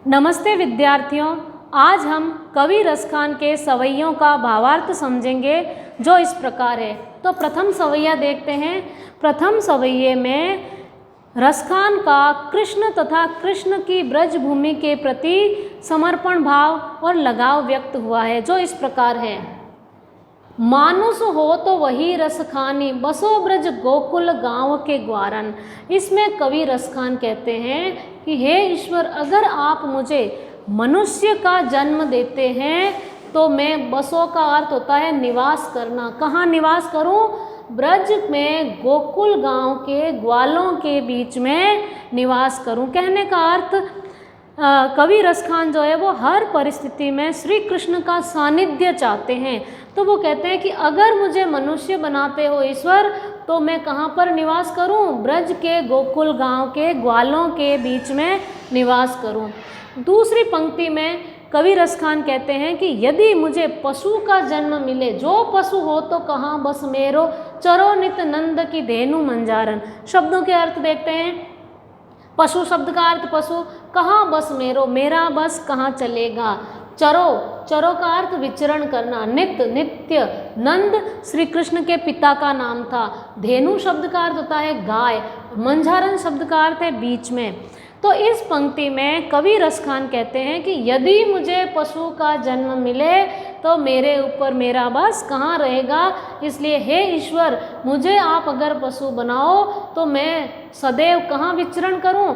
नमस्ते विद्यार्थियों, आज हम कवि रसखान के सवैयों का भावार्थ समझेंगे जो इस प्रकार है। तो प्रथम सवैया देखते हैं। प्रथम सवैये में रसखान का कृष्ण तथा कृष्ण की ब्रज भूमि के प्रति समर्पण भाव और लगाव व्यक्त हुआ है जो इस प्रकार है। मानुष हो तो वही रसखानी, बसो ब्रज गोकुल गांव के ग्वारन। इसमें कवि रसखान कहते हैं कि हे ईश्वर, अगर आप मुझे मनुष्य का जन्म देते हैं तो मैं, बसों का अर्थ होता है निवास करना। कहाँ निवास करूं? ब्रज में गोकुल गांव के ग्वालों के बीच में निवास करूं। कहने का अर्थ कवि रसखान जो है वो हर परिस्थिति में श्री कृष्ण का सानिध्य चाहते हैं। तो वो कहते हैं कि अगर मुझे मनुष्य बनाते हो ईश्वर तो मैं कहाँ पर निवास करूं? ब्रज के गोकुल गांव के ग्वालों के बीच में निवास करूं। दूसरी पंक्ति में कवि रसखान कहते हैं कि यदि मुझे पशु का जन्म मिले, जो पशु हो तो कहाँ बस मेरो, चरो नित नंद की धेनु मंजारन। शब्दों के अर्थ देखते हैं। पशु शब्द का अर्थ पशु, कहाँ बस मेरो, मेरा बस कहाँ चलेगा। चरो, चरो का अर्थ विचरण करना, नित्य नित्य। नंद श्री कृष्ण के पिता का नाम था। धेनु शब्द का अर्थ होता है गाय। मंझारन शब्द का अर्थ है बीच में। तो इस पंक्ति में कवि रसखान कहते हैं कि यदि मुझे पशु का जन्म मिले तो मेरे ऊपर मेरा बस कहाँ रहेगा। इसलिए हे ईश्वर, मुझे आप अगर पशु बनाओ तो मैं सदैव कहाँ विचरण करूं?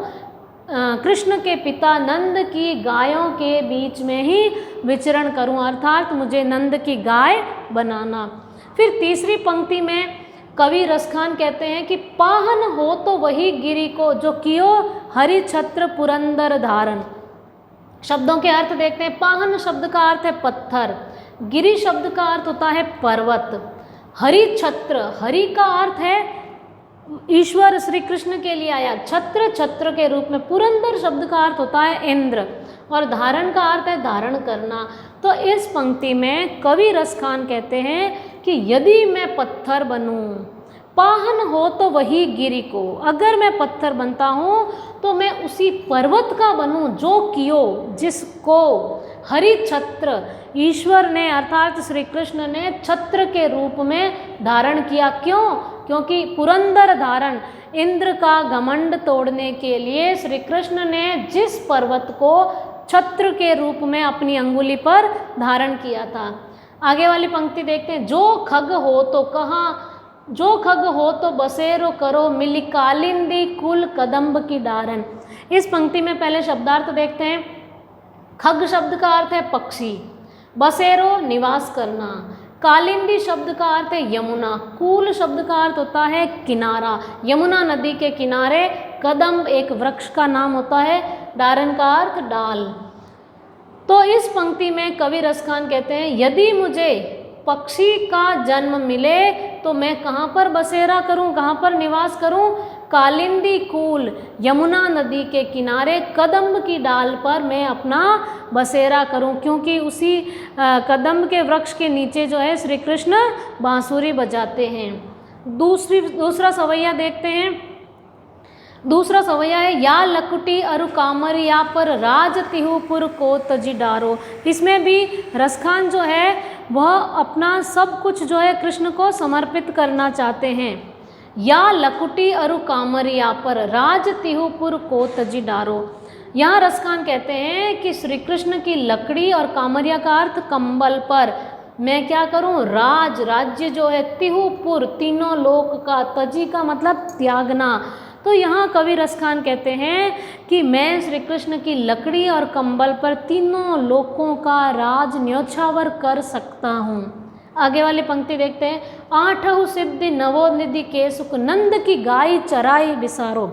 कृष्ण के पिता नंद की गायों के बीच में ही विचरण करूं, अर्थात मुझे नंद की गाय बनाना। फिर तीसरी पंक्ति में कवि रसखान कहते हैं कि पाहन हो तो वही गिरी को, जो कियो हरि छत्र पुरंदर धारण। शब्दों के अर्थ देखते हैं। पाहन शब्द का अर्थ है पत्थर, गिरी शब्द का अर्थ होता है पर्वत, हरि छत्र, हरि का अर्थ है ईश्वर श्री कृष्ण के लिए आया, छत्र छत्र के रूप में। पुरंदर शब्द का अर्थ होता है इंद्र और धारण का अर्थ है धारण करना। तो इस पंक्ति में कवि रसखान कहते हैं कि यदि मैं पत्थर बनूं, पाहन हो तो वही गिरी को, अगर मैं पत्थर बनता हूँ तो मैं उसी पर्वत का बनूं जो कियो, जिसको हरि छत्र, ईश्वर ने अर्थात श्री कृष्ण ने छत्र के रूप में धारण किया। क्यों? क्योंकि पुरंदर धारण, इंद्र का घमंड तोड़ने के लिए श्री कृष्ण ने जिस पर्वत को छत्र के रूप में अपनी अंगुली पर धारण किया था। आगे वाली पंक्ति देखते हैं। जो खग हो तो कहाँ, जो खग हो तो बसेरो करो, मिली कालिंदी कुल कदम्ब की डारन। इस पंक्ति में पहले शब्दार्थ देखते हैं। खग शब्द का अर्थ है पक्षी, बसेरो निवास करना, कालिंदी शब्द का अर्थ है यमुना, कूल शब्द का अर्थ होता है किनारा, यमुना नदी के किनारे। कदम्ब एक वृक्ष का नाम होता है, डारन का अर्थ डाल। तो इस पंक्ति में कवि रसखान कहते हैं यदि मुझे पक्षी का जन्म मिले तो मैं कहाँ पर बसेरा करूं, कहाँ पर निवास करूं? कालिंदी कूल, यमुना नदी के किनारे, कदम्ब की डाल पर मैं अपना बसेरा करूं, क्योंकि उसी कदम्ब के वृक्ष के नीचे जो है श्री कृष्ण बांसुरी बजाते हैं। दूसरा सवैया देखते हैं। दूसरा सवैया है या लकुटी अरु कामरिया पर राज तिहुपुर को तजी डारो। इसमें भी रसखान जो है वह अपना सब कुछ जो है कृष्ण को समर्पित करना चाहते हैं। या लकुटी अरु कामरिया पर राज तिहुपुर को तजी डारो। यहाँ रसखान कहते हैं कि श्री कृष्ण की लकड़ी और कामरिया का अर्थ कंबल पर मैं क्या करूं? राज, राज्य जो है, तिहुपुर तीनों लोक का, तजी का मतलब त्यागना। तो यहाँ कवि रसखान कहते हैं कि मैं श्री कृष्ण की लकड़ी और कंबल पर तीनों लोकों का राज न्योछावर कर सकता हूँ। आगे वाली पंक्ति देखते हैं। आठहु सिद्धि नवो निधि के सुख, नंद की गाय चराई बिसारो।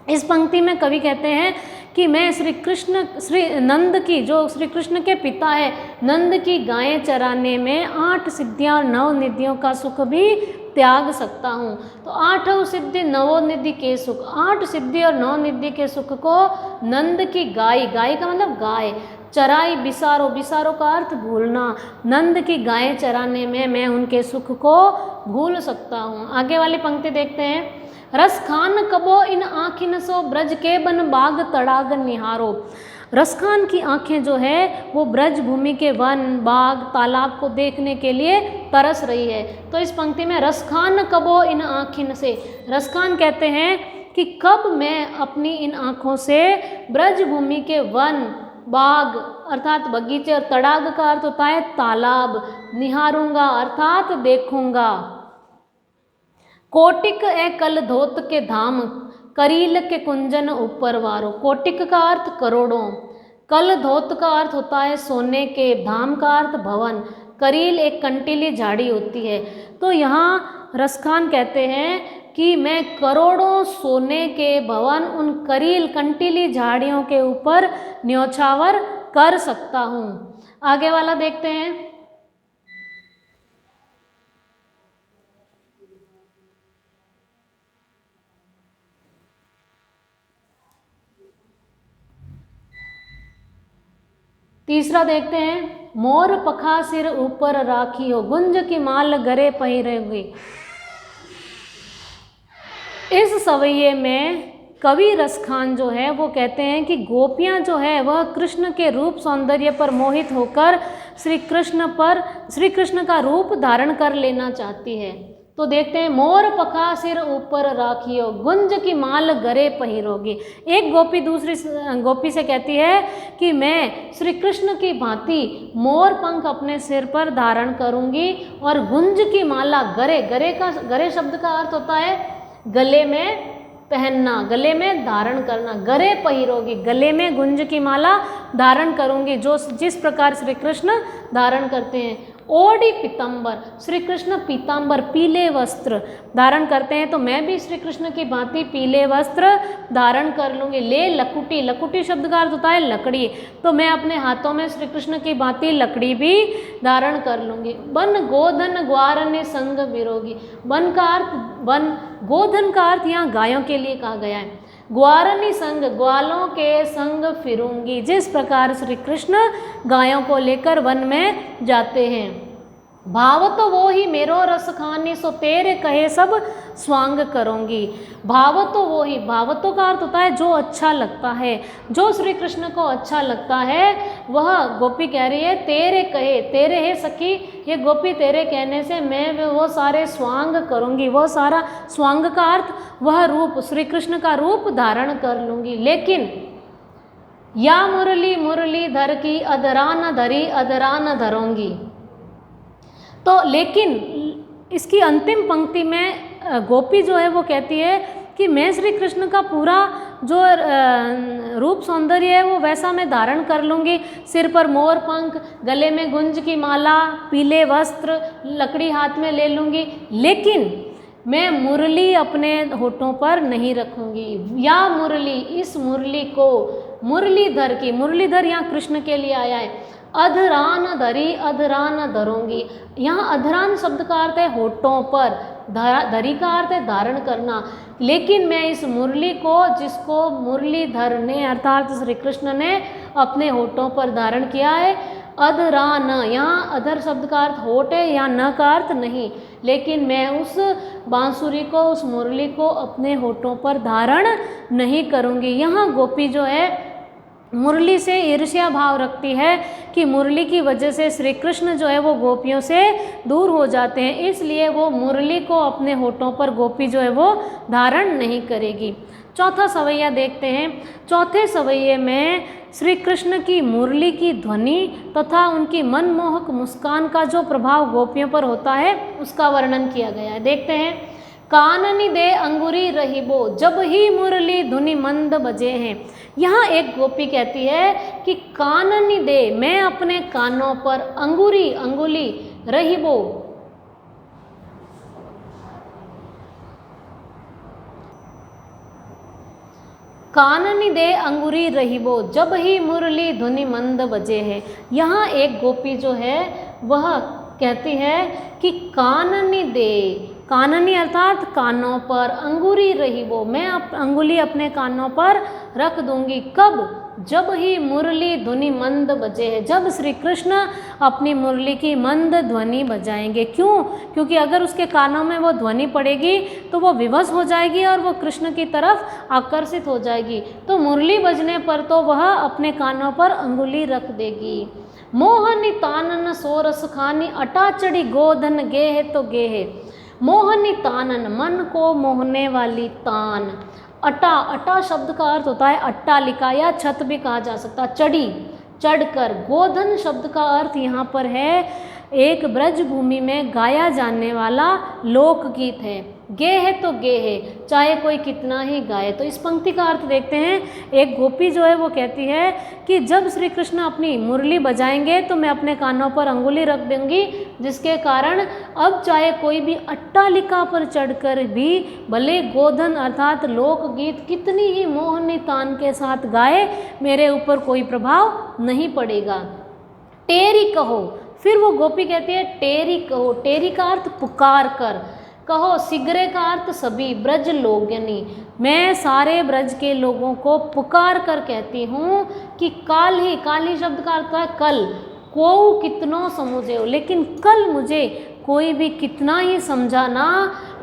इस पंक्ति में कवि कहते हैं कि मैं श्री नंद की, जो श्री कृष्ण के पिता है, नंद की गायें चराने में 8 सिद्धियां और 9 निधियों का सुख भी त्याग सकता हूँ। तो 8 सिद्धि नवो निधि के सुख, 8 सिद्धि और 9 निधि के सुख को नंद की गाय, गाय का मतलब गाय, चराई बिसारो, बिसारो का अर्थ भूलना, नंद की गायें चराने में मैं उनके सुख को भूल सकता हूँ। आगे वाली पंक्ति देखते हैं। रस खान कबो इन आँखिन सो ब्रज के बन बाग तड़ाग निहारो। रसखान की आंखें जो है वो ब्रज भूमि के वन, बाग, तालाब को देखने के लिए तरस रही है। तो इस पंक्ति में रसखान कबो इन आँखिन से, रसखान कहते हैं कि कब मैं अपनी इन आँखों से ब्रज भूमि के वन, बाग अर्थात बगीचे, और तड़ाग का अर्थ होता है तालाब, निहारूंगा अर्थात देखूंगा। कोटिक ए कल धोत के धाम, करील के कुंजन ऊपर वारो। कोटिक का अर्थ करोड़ों, कल धोत का अर्थ होता है सोने के, धाम का अर्थ भवन, करील एक कंटीली झाड़ी होती है। तो यहाँ रसखान कहते हैं कि मैं करोड़ों सोने के भवन उन करील कंटीली झाड़ियों के ऊपर न्योछावर कर सकता हूँ। आगे वाला देखते हैं। तीसरा देखते हैं, मोर पखा सिर ऊपर राखी हो, गुंज की माल गरे पहिरेगी। इस सवैये में कवि रसखान जो है वो कहते हैं कि गोपियाँ जो है वह कृष्ण के रूप सौंदर्य पर मोहित होकर श्री कृष्ण का रूप धारण कर लेना चाहती है। तो देखते हैं, मोर पखा सिर ऊपर राखियो, गुंज की माल गरे पहिरोगी। एक गोपी दूसरी गोपी से कहती है कि मैं श्री कृष्ण की भांति मोर पंख अपने सिर पर धारण करूंगी और गुंज की माला, गरे शब्द का अर्थ होता है गले में पहनना, गले में धारण करना। गरे पहिरोगी, गले में गुंज की माला धारण करूंगी, जो जिस प्रकार श्री कृष्ण धारण करते हैं। ओढ़ी पीताम्बर, श्री कृष्ण पीताम्बर पीले वस्त्र धारण करते हैं, तो मैं भी श्री कृष्ण की भांति पीले वस्त्र धारण कर लूँगी। ले लकुटी, लकुटी शब्द का अर्थ होता है लकड़ी, तो मैं अपने हाथों में श्री कृष्ण की भांति लकड़ी भी धारण कर लूँगी। बन गोधन ग्वारने संग बिरोगी, वन का अर्थ वन, गोधन का अर्थ यहाँ गायों के लिए कहा गया है। ग्वारनी संग, ग्वालों के संग फिरूंगी, जिस प्रकार श्री कृष्ण गायों को लेकर वन में जाते हैं। भाव तो वो ही मेरो रस खानी, सो तेरे कहे सब स्वांग करूंगी। भाव तो वो ही, भावतों का अर्थ होता है जो अच्छा लगता है, जो श्री कृष्ण को अच्छा लगता है वह गोपी कह रही है तेरे कहे, तेरे है सखी ये गोपी, तेरे कहने से मैं वो सारे स्वांग करूंगी। वो सारा, स्वांग का अर्थ वह रूप, श्री कृष्ण का रूप धारण कर लूंगी। लेकिन या मुरली मुरली धर की, अधरा न धरी अधरा न धरूंगी। तो लेकिन इसकी अंतिम पंक्ति में गोपी जो है वो कहती है कि मैं श्री कृष्ण का पूरा जो रूप सौंदर्य है वो वैसा मैं धारण कर लूँगी। सिर पर मोर पंख, गले में गुंज की माला, पीले वस्त्र, लकड़ी हाथ में ले लूँगी, लेकिन मैं मुरली अपने होठों पर नहीं रखूँगी। या मुरली, इस मुरली को मुरलीधर की, मुरलीधर यहाँ कृष्ण के लिए आया है। अधरान धरी अधरान धरूंगी, यहाँ अधरान शब्द का अर्थ है होठों पर, धरी का अर्थ है धारण करना। लेकिन मैं इस मुरली को, जिसको मुरलीधर ने अर्थात श्री कृष्ण ने अपने होठों पर धारण किया है, अधरान, यहाँ अधर शब्द का अर्थ होठ है, यहाँ न का अर्थ नहीं, लेकिन मैं उस बांसुरी को, उस मुरली को अपने होठों पर धारण नहीं करूँगी। यहाँ गोपी जो है मुरली से ईर्ष्या भाव रखती है कि मुरली की वजह से श्री कृष्ण जो है वो गोपियों से दूर हो जाते हैं, इसलिए वो मुरली को अपने होठों पर गोपी जो है वो धारण नहीं करेगी। चौथा सवैया देखते हैं। चौथे सवैये में श्री कृष्ण की मुरली की ध्वनि तथा उनकी मनमोहक मुस्कान का जो प्रभाव गोपियों पर होता है उसका वर्णन किया गया है। देखते हैं, काननी दे अंगुरी रहीबो, जब ही मुरली धुनि मंद बजे हैं। यहाँ एक गोपी कहती है कि काननी दे, मैं अपने कानों पर, अंगुरी, अंगुली, रहीबो, काननी दे अंगुरी रहीबो, जब ही मुरली धुनि मंद बजे है। यहाँ एक गोपी जो है वह कहती है कि काननी दे, काननी अर्थात कानों पर, अंगूरी रही वो, मैं अंगुली अपने कानों पर रख दूंगी। कब? जब ही मुरली ध्वनि मंद बजे है, जब श्री कृष्ण अपनी मुरली की मंद ध्वनि बजाएंगे। क्यों? क्योंकि अगर उसके कानों में वो ध्वनि पड़ेगी तो वो विवश हो जाएगी और वो कृष्ण की तरफ आकर्षित हो जाएगी। तो मुरली बजने पर तो वह अपने कानों पर अंगुली रख देगी। मोहनी तानन सोरस खानी, अटा चढ़ी गोधन गेह तो गेह। मोहनी तानन, मन को मोहने वाली तान। अटा, अटा शब्द का अर्थ होता है अट्टालिका या छत भी कहा जा सकता है, चढ़ी, चढ़कर। गोधन शब्द का अर्थ यहाँ पर है एक ब्रज भूमि में गाया जाने वाला लोकगीत है। गेह तो गेह, चाहे कोई कितना ही गाए। तो इस पंक्ति का अर्थ देखते हैं। एक गोपी जो है वो कहती है कि जब श्री कृष्ण अपनी मुरली बजाएंगे तो मैं अपने कानों पर अंगुली रख दूंगी, जिसके कारण अब चाहे कोई भी अट्टालिका पर चढ़कर भी भले गोधन अर्थात लोकगीत कितनी ही मोहनी तान के साथ गाए, मेरे ऊपर कोई प्रभाव नहीं पड़ेगा। टेरी कहो, फिर वो गोपी कहती है टेरी कहो। टेरी का अर्थ पुकार कर, कहो शीघ्र का अर्थ सभी, ब्रज लोगनी, मैं सारे ब्रज के लोगों को पुकार कर कहती हूँ कि काल ही, काल ही शब्द का अर्थ है कल, को कितनों समझे, लेकिन कल मुझे कोई भी कितना ही समझाना,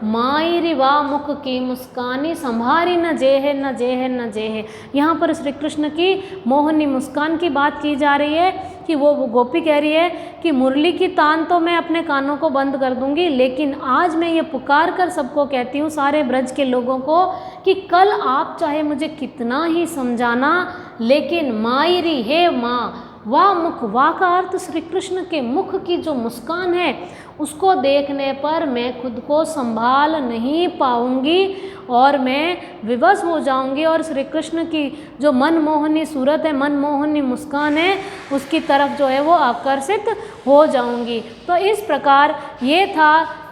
माई रिवा मुख की मुस्कानी, संभारी न जेह न जेह न जेह। यहाँ पर श्री कृष्ण की मोहनी मुस्कान की बात की जा रही है कि वो गोपी कह रही है कि मुरली की तान तो मैं अपने कानों को बंद कर दूंगी, लेकिन आज मैं ये पुकार कर सबको कहती हूँ, सारे ब्रज के लोगों को, कि कल आप चाहे मुझे कितना ही समझाना, लेकिन मायरी है माँ, वाह मुख, वाह का अर्थ श्री कृष्ण के मुख की जो मुस्कान है उसको देखने पर मैं खुद को संभाल नहीं पाऊंगी और मैं विवश हो जाऊंगी और श्री कृष्ण की जो मनमोहनी सूरत है, मनमोहनी मुस्कान है, उसकी तरफ जो है वो आकर्षित हो जाऊंगी। तो इस प्रकार ये था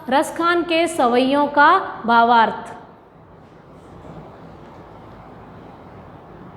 रसखान के सवैयों का भावार्थ।